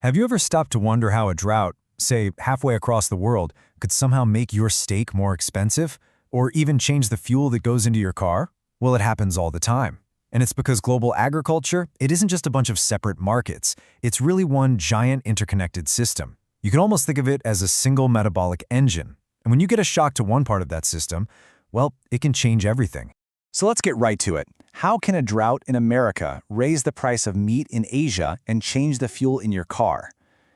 Have you ever stopped to wonder how a drought, say halfway across the world, could somehow make your steak more expensive? Or even change the fuel that goes into your car? Well, it happens all the time. And it's because global agriculture, it isn't just a bunch of separate markets. It's really one giant interconnected system. You can almost think of it as a single metabolic engine. And when you get a shock to one part of that system, well, it can change everything. So let's get right to it. How can a drought in America raise the price of meat in Asia and change the fuel in your car?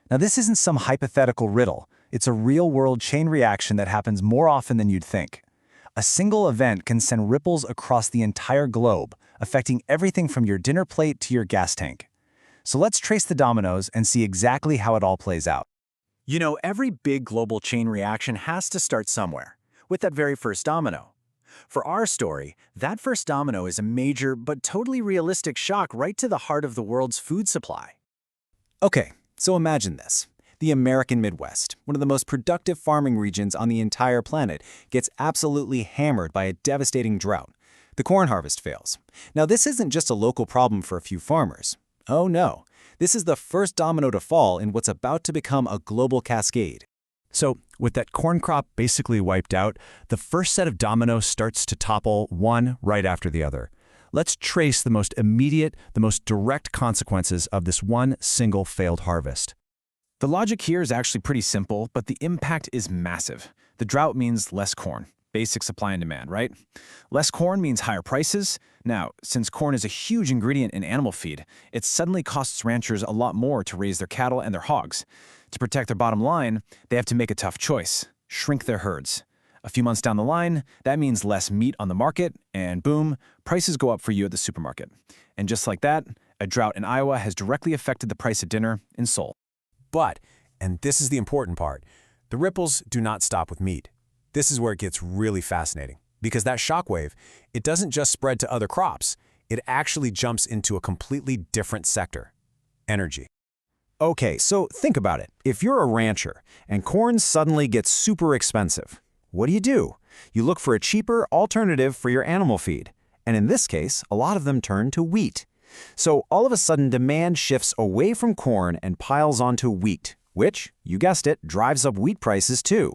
Now, this isn't some hypothetical riddle. It's a real-world chain reaction that happens more often than you'd think. A single event can send ripples across the entire globe, affecting everything from your dinner plate to your gas tank. So let's trace the dominoes and see exactly how it all plays out. You know, every big global chain reaction has to start somewhere, with that very first domino. For our story, that first domino is a major but totally realistic shock right to the heart of the world's food supply. Okay, so imagine this. The American Midwest, one of the most productive farming regions on the entire planet, gets absolutely hammered by a devastating drought. The corn harvest fails. Now, this isn't just a local problem for a few farmers. Oh no, this is the first domino to fall in what's about to become a global cascade. So, with that corn crop basically wiped out, the first set of dominoes starts to topple one right after the other. Let's trace the most immediate, the most direct consequences of this one single failed harvest. The logic here is actually pretty simple, but the impact is massive. The drought means less corn. Basic supply and demand, right? Less corn means higher prices. Now, since corn is a huge ingredient in animal feed, it suddenly costs ranchers a lot more to raise their cattle and their hogs. To protect their bottom line, they have to make a tough choice: shrink their herds. A few months down the line, that means less meat on the market, and boom, prices go up for you at the supermarket. And just like that, a drought in Iowa has directly affected the price of dinner in Seoul. But, and this is the important part, the ripples do not stop with meat. This is where it gets really fascinating, because that shockwave, it doesn't just spread to other crops, it actually jumps into a completely different sector: energy. Okay, so think about it. If you're a rancher and corn suddenly gets super expensive, what do? You look for a cheaper alternative for your animal feed. And in this case, a lot of them turn to wheat. So all of a sudden, demand shifts away from corn and piles onto wheat, which, you guessed it, drives up wheat prices too.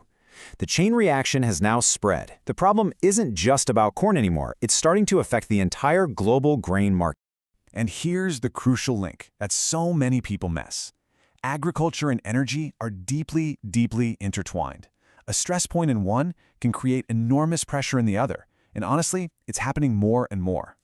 The chain reaction has now spread. The problem isn't just about corn anymore. It's starting to affect the entire global grain market. And here's the crucial link that so many people miss. Agriculture and energy are deeply, deeply intertwined. A stress point in one can create enormous pressure in the other, and honestly, it's happening more and more.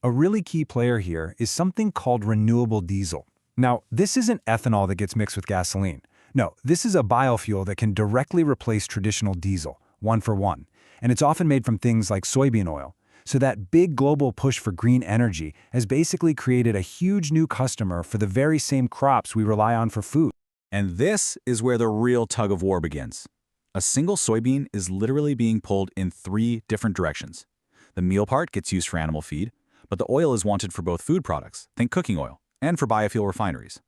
A really key player here is something called renewable diesel. Now, this isn't ethanol that gets mixed with gasoline. No, this is a biofuel that can directly replace traditional diesel, one for one. And it's often made from things like soybean oil. So that big global push for green energy has basically created a huge new customer for the very same crops we rely on for food. And this is where the real tug-of-war begins. A single soybean is literally being pulled in 3 different directions. The meal part gets used for animal feed, but the oil is wanted for both food products, think cooking oil, and for biofuel refineries.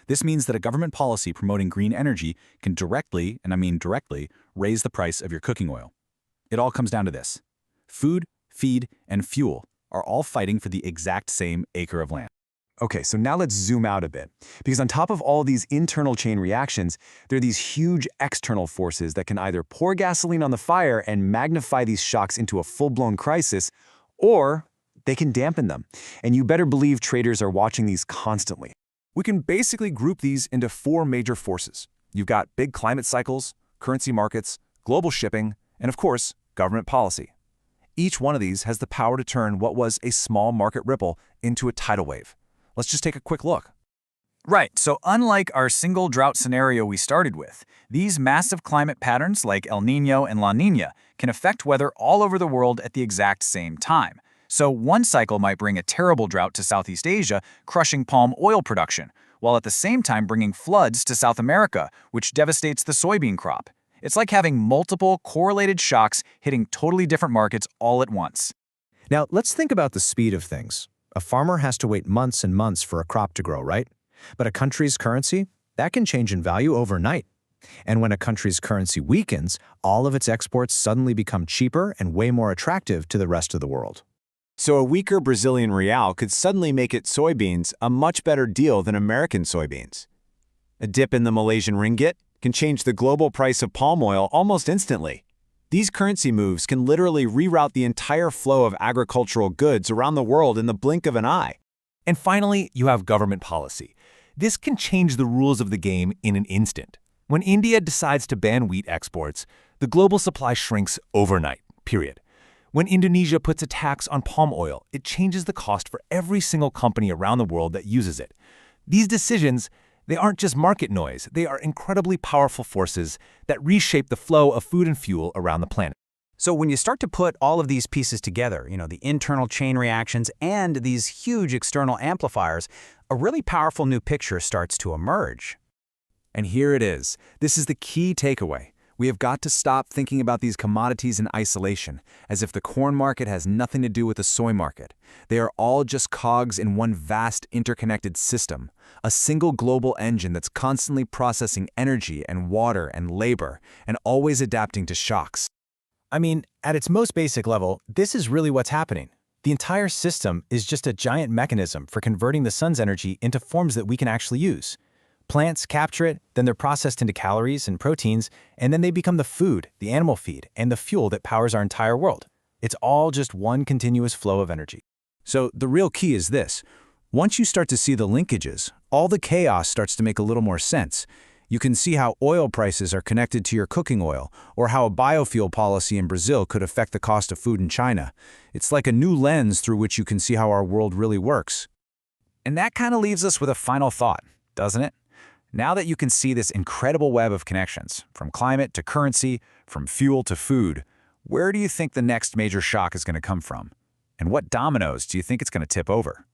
This means that a government policy promoting green energy can directly, and I mean directly, raise the price of your cooking oil. It all comes down to this: food, feed, and fuel are all fighting for the exact same acre of land. Okay, so now let's zoom out a bit, because on top of all these internal chain reactions, there are these huge external forces that can either pour gasoline on the fire and magnify these shocks into a full-blown crisis, or they can dampen them. And you better believe traders are watching these constantly. We can basically group these into 4 major forces. You've got big climate cycles, currency markets, global shipping, and of course, government policy. Each one of these has the power to turn what was a small market ripple into a tidal wave. Let's just take a quick look. Right, so unlike our single drought scenario we started with, these massive climate patterns like El Niño and La Niña can affect weather all over the world at the exact same time. So one cycle might bring a terrible drought to Southeast Asia, crushing palm oil production, while at the same time bringing floods to South America, which devastates the soybean crop. It's like having multiple correlated shocks hitting totally different markets all at once. Now, let's think about the speed of things. A farmer has to wait months and months for a crop to grow, right? But a country's currency, that can change in value overnight. And when a country's currency weakens, all of its exports suddenly become cheaper and way more attractive to the rest of the world. So a weaker Brazilian real could suddenly make its soybeans a much better deal than American soybeans. A dip in the Malaysian ringgit can change the global price of palm oil almost instantly. These currency moves can literally reroute the entire flow of agricultural goods around the world in the blink of an eye. And finally, you have government policy. This can change the rules of the game in an instant. When India decides to ban wheat exports, the global supply shrinks overnight, period. When Indonesia puts a tax on palm oil, it changes the cost for every single company around the world that uses it. These decisions, they aren't just market noise, they are incredibly powerful forces that reshape the flow of food and fuel around the planet. So when you start to put all of these pieces together, the internal chain reactions and these huge external amplifiers, a really powerful new picture starts to emerge. And here it is. This is the key takeaway. We have got to stop thinking about these commodities in isolation, as if the corn market has nothing to do with the soy market. They are all just cogs in one vast interconnected system, a single global engine that's constantly processing energy and water and labor, and always adapting to shocks. I mean, at its most basic level, this is really what's happening. The entire system is just a giant mechanism for converting the sun's energy into forms that we can actually use. Plants capture it, then they're processed into calories and proteins, and then they become the food, the animal feed, and the fuel that powers our entire world. It's all just one continuous flow of energy. So the real key is this. Once you start to see the linkages, all the chaos starts to make a little more sense. You can see how oil prices are connected to your cooking oil, or how a biofuel policy in Brazil could affect the cost of food in China. It's like a new lens through which you can see how our world really works. And that kind of leaves us with a final thought, doesn't it? Now that you can see this incredible web of connections, from climate to currency, from fuel to food, where do you think the next major shock is going to come from? And what dominoes do you think it's going to tip over?